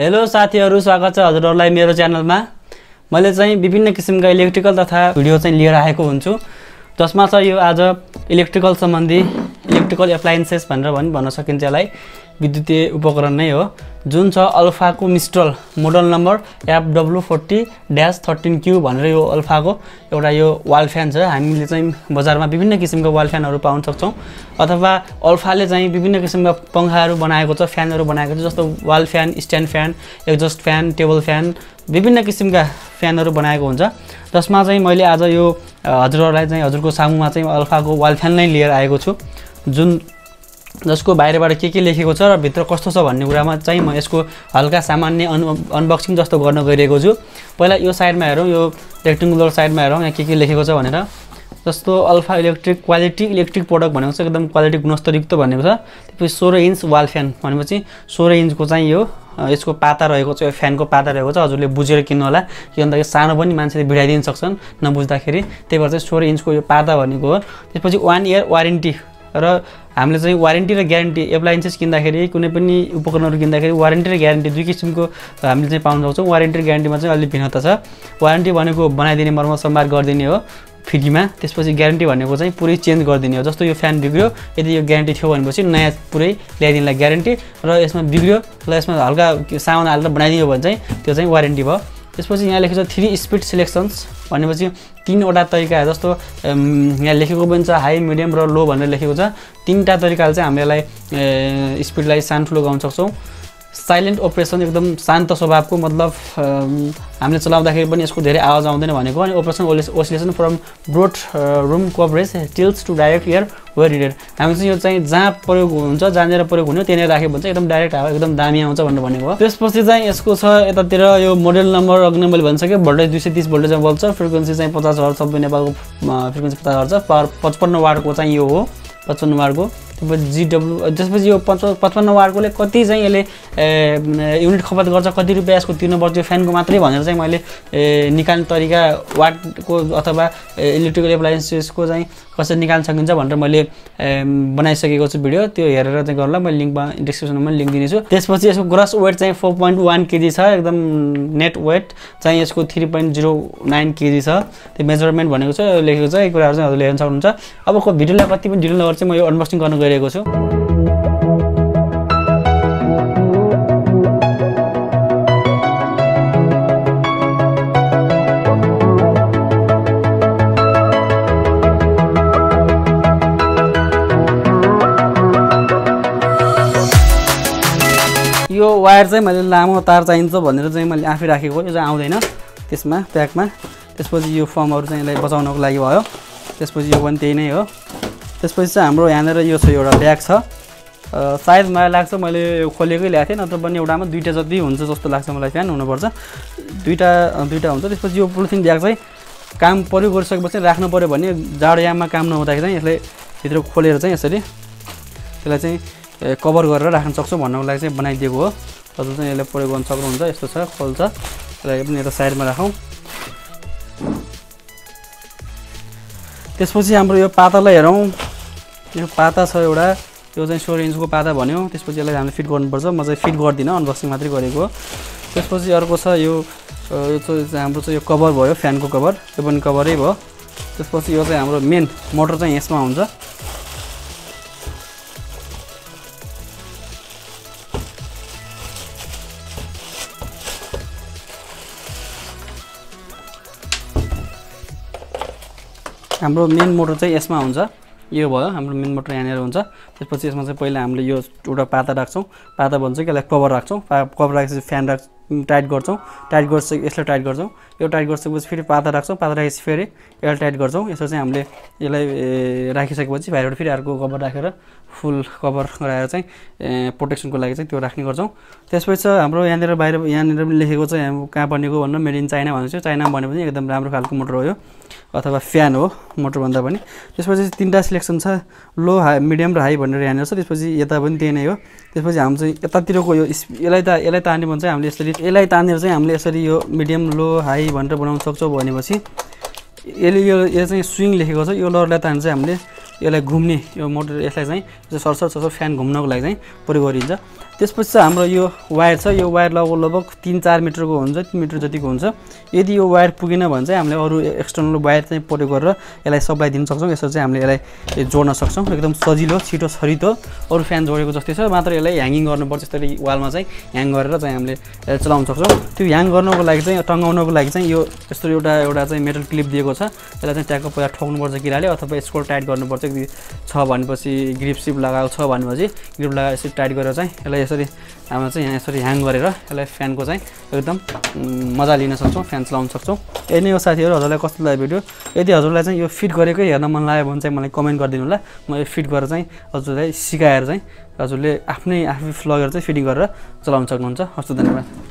Hello साथीहरु, स्वागत छ हजुरहरुलाई मेरो च्यानलमा। मैले चाहिँ विभिन्न किसिमका इलेक्ट्रिकल तथा भिडियो चाहिँ लिएर आएको हुन्छु। जसमा छ यो आज इलेक्ट्रिकल सम्बन्धी इलेक्ट्रिकल एप्लायन्सेस भनेर भन्न सकिन्छ यसलाई, विद्युतीय उपकरण नै हो। जुन छ अल्फाको मिस्ट्रल मोडल नम्बर FW40-13Q भनेर यो अल्फाको एउटा यो वाल फ्यान छ। हामीले चाहिँ बजारमा विभिन्न किसिमका वाल फ्यानहरु पाउन सक्छौं, अथवा अल्फाले चाहिँ विभिन्न किसिमका पंखाहरु बनाएको छ, फ्यानहरु बनाएको छ, जस्तो wall fan, stand fan, exhaust fan, table fan, विभिन्न किसिमका फ्यानहरु बनाएको हुन्छ। जसमा चाहिँ मैले आज यो हजुरहरुलाई चाहिँ हजुरको सामुमा चाहिँ अल्फाको वाल फ्यान नै लिएर आएको छु, जसको बाहिरबाट के लेखेको छ र भित्र कस्तो छ भन्ने कुरामा चाहिँ म यसको हल्का सामान्य अनबक्सिङ जस्तो गर्न गइरहेको छु। पहिला यो साइडमा हेरौँ, यो रेक्टेंगुलर साइडमा हेरौँ यहाँ के लेखेको छ भनेर। जस्तो alpha electric quality electric product भनेको छ, एकदम क्वालिटी गुणस्तरयुक्त भनेको छ। त्यसपछि 16 इन्च वाल फ्यान भनेपछि 16 इन्चको चाहिँ यो यसको पाता रहेको छ, यो फ्यानको पाता रहेको छ। हजुरले बुझेर किन्नु होला, के भन्दाखेरि सानो पनि मान्छेले भिडाइदिन सक्छन् नबुझ्दाखेरि, त्यही भएर चाहिँ 16 इन्चको यो पाता भनेको हो। त्यसपछि 1 इयर वारेन्टी, र हामीले चाहिँ वारेन्टी र ग्यारेन्टी एप्लायन्सेस किन्दाखेरि, कुनै पनि उपकरणहरु किन्दाखेरि वारेन्टी र ग्यारेन्टी दुई किसिमको हामीले चाहिँ पाउन सक्छौं। वारेन्टी र ग्यारेन्टीमा चाहिँ अलि भिन्नता छ। वारेन्टी भनेको बनाइदिने, मर्मत सम्भार गरिदिने हो फ्रीमा। त्यसपछि ग्यारेन्टी भनेको चाहिँ पुरै चेन्ज गरिदिने हो। जस्तो यो फ्यान बिग्रियो, यदि यो ग्यारेन्टी थियो भनेपछि नयाँ पुरै ल्याइदिनलाई ग्यारेन्टी, र यसमा बिग्रियो ल यसमा हल्का सामान हालेर बनाइदियो भने चाहिँ त्यो चाहिँ वारेन्टी भयो। त्यसपछि यहाँ लेखेको छ 3 स्पिड सिलेक्सन्स भनेपछि 3 वटा तरिका, जस्तो यहाँ लेखेको पनि छ हाई, मिडियम र लो भनेर लेखेको छ। 3टा तरिकाले चाहिँ हामीले यसलाई स्पिडलाई सानो ठुलो गर्न सक्छौं। साइलेन्ट अपरेसन, एकदम शान्त स्वभावको, मतलब हामीले चलाउँदाखेरि पनि यसको धेरै आवाज आउँदैन भनेको। अनि operation oscillation from broad room coverage tilts to direct air where needed. हामी चाहिँ यो चाहिँ जहाँ प्रयोग हुन्छ, जहाँनिर प्रयोग हुने त्यहाँनिर राख्यो भने चाहिँ एकदम डाइरेक्ट हावा एकदम दामी आउँछ भनेर भनेको हो। त्यसपछि चाहिँ यसको छ यतातिर यो मोडल नम्बर अघि नै मैले भनिसकेँ, भोल्टेज 230 भोल्टेजमा बल्छ, फ्रिक्वेन्सी चाहिँ 50 हर्ट्ज, सबै नेपालको फ्रिक्वेन्सी 50 हर्ट्ज, पावर 55 वाटको चाहिँ यो हो, 55 वाटको। त्यसपछि यो 55 वाटकोले कति चाहिँ यसले युनिट खपत गर्छ, कति रुपैयाँ यसको तिर्नुपर्छ यो फ्यानको मात्रै भनेर चाहिँ मैले निकाल्ने तरिका, वाटको अथवा इलेक्ट्रिकल एप्लायन्सेसको चाहिँ कसरी निकाल्न सकिन्छ भनेर मैले बनाइसकेको छु भिडियो। त्यो हेरेर चाहिँ गर्नुला, मैले लिङ्कमा डिस्क्रिप्सनमा लिङ्क दिनेछु। त्यसपछि यसको ग्रस वेट चाहिँ 4.1 केजी छ, एकदम नेट वेट चाहिँ यसको 3.09 केजी छ। त्यो मेजरमेन्ट भनेको छ, लेखेको छ, यो कुराहरू चाहिँ हजुरले हेर्न सक्नुहुन्छ। अबको भिडियोलाई कति पनि ढिलो नगरेर चाहिँ म यो अनबक्सिङ गर्न गइरहेको छु। यो वायर चाहिँ मैले लामो तार चाहिन्छ भनेर चाहिँ मैले आफै राखेको, यो चाहिँ आउँदैन त्यसमा प्याकमा। त्यसपछि यो फर्महरु चाहिँ यसलाई बचाउनको लागि भयो। त्यसपछि यो पनि त्यही नै हो। त्यसपछि चाहिँ हाम्रो यहाँनिर यो छ, एउटा ब्याग छ, सायद मलाई लाग्छ मैले खोलेकै ल्याएको थिएँ, नत्र पनि एउटामा 2टा जति हुन्छ जस्तो लाग्छ मलाई। फ्यान हुनुपर्छ 2टा हुन्छ। त्यसपछि यो पोलिथिन ब्याग चाहिँ काम प्रयोग गरिसकेपछि राख्नु पर्यो भने, जाडो याममा काम नहुँदाखेरि चाहिँ यसलाई भित्र खोलेर चाहिँ यसरी त्यसलाई चाहिँ कभर गरेर राख्न सक्छौँ भन्नको लागि चाहिँ बनाइदिएको हो। हजुर चाहिँ यसले प्रयोग गर्न सक्नुहुन्छ। यस्तो छ, खोल्छ, यसलाई पनि यता साइडमा राखौँ। त्यसपछि हाम्रो यो पातालाई हेरौँ, यो पाता छ एउटा, यो चाहिँ 16 इन्चको पाता भन्यो। त्यसपछि यसलाई हामीले फिट गर्नुपर्छ, म चाहिँ फिट गर्दिनँ, अनबक्सिङ मात्रै गरेको हो। त्यसपछि अर्को छ यो चाहिँ हाम्रो चाहिँ यो कभर भयो, फ्यानको कभर, यो पनि कभरै भयो। त्यसपछि यो चाहिँ हाम्रो मेन मोटर चाहिँ यसमा हुन्छ। हाम्रो मेन मोटर चाहिँ यसमा हुन्छ, यो भयो हाम्रो मेन मोटर, यहाँनिर हुन्छ। त्यसपछि यसमा चाहिँ पहिला हामीले यो एउटा पाता राख्छौँ, पाता भन्छ कि यसलाई कभर राख्छौँ। कभर राखेपछि फ्यान टाइट गर्छौँ, टाइट गरिसके यसलाई टाइट गर्छौँ, यो टाइट गरिसकेपछि फेरि पाता राख्छौँ, पाता राखेपछि फेरि यसलाई टाइट गर्छौँ। यसो चाहिँ हामीले यसलाई राखिसकेपछि बाहिरबाट फेरि अर्को कभर राखेर फुल कभर गराएर चाहिँ प्रोटेक्सनको लागि चाहिँ त्यो राख्ने गर्छौँ। त्यसपछि हाम्रो यहाँनिर बाहिर यहाँनिर पनि लेखेको छ कहाँ बनेको भनेर, मेड इन चाइना भनेको छ। चाइनामा बने पनि एकदम राम्रो खालको मोटर हो यो, अथवा फ्यान हो मोटर भन्दा पनि। त्यसपछि 3टा सिलेक्सन छ, लो, हाई, मिडियम र हाई भनेर यहाँनिर छ। त्यसपछि यता पनि त्यही नै हो। त्यसपछि हाम्रो चाहिँ यतातिरको यो यसलाई तान्ने भने चाहिँ हामीले यसरी, यसलाई तानेर चाहिँ हामीले यसरी यो मिडियम, लो, हाई भनेर बनाउन सक्छौँ। भनेपछि यसले यो चाहिँ स्विङ लेखेको छ, यो लहरलाई तानेर चाहिँ हामीले यसलाई घुम्ने यो मोटर यसलाई चाहिँ सरसर फ्यान घुम्नको लागि चाहिँ प्रयोग गरिन्छ। त्यसपछि चाहिँ हाम्रो यो वायर छ, यो वायर लगभग 3-4 मिटरको हुन्छ, 3 मिटर जतिको हुन्छ। यदि यो वायर पुगेन भने चाहिँ हामीले अरू एक्सटर्नल वायर चाहिँ प्रयोग गरेर यसलाई सप्लाई दिन सक्छौँ। यसरी चाहिँ हामीले यसलाई जोड्न सक्छौँ। एकदम सजिलो छिटो छरितो अरू फ्यान जोडेको जस्तै छ, मात्र यसलाई ह्याङ्गिङ गर्नुपर्छ। यसरी वालमा चाहिँ ह्याङ गरेर चाहिँ हामीले यसलाई चलाउन सक्छौँ। त्यो ह्याङ गर्नको लागि चाहिँ टङ्गाउनको लागि चाहिँ यो यस्तो एउटा चाहिँ मेटल क्लिप दिएको छ। यसलाई चाहिँ ट्याक्क पहिला ठोक्नुपर्छ किराले, अथवा स्क्रू टाइट गर्नुपर्छ। यदि छ भनेपछि ग्रिप सिप लगाएको छ भनेपछि ग्रिप लगाएर यसरी टाइट गरेर चाहिँ यसलाई यसरी हामी चाहिँ यहाँ यसरी ह्याङ गरेर यसलाई फ्यानको चाहिँ एकदम मजा लिन सक्छौँ, फ्यान चलाउन सक्छौँ। यही नै हो साथीहरू, हजुरलाई कस्तो लाग्यो भिडियो? यदि हजुरलाई चाहिँ यो फिट गरेकै हेर्न मन लाग्यो भने चाहिँ मलाई कमेन्ट गरिदिनु होला। म यो फिट गरेर चाहिँ हजुरलाई सिकाएर चाहिँ हजुरले आफै लगेर चाहिँ फिटिङ गरेर चलाउन सक्नुहुन्छ। हस् त, धन्यवाद।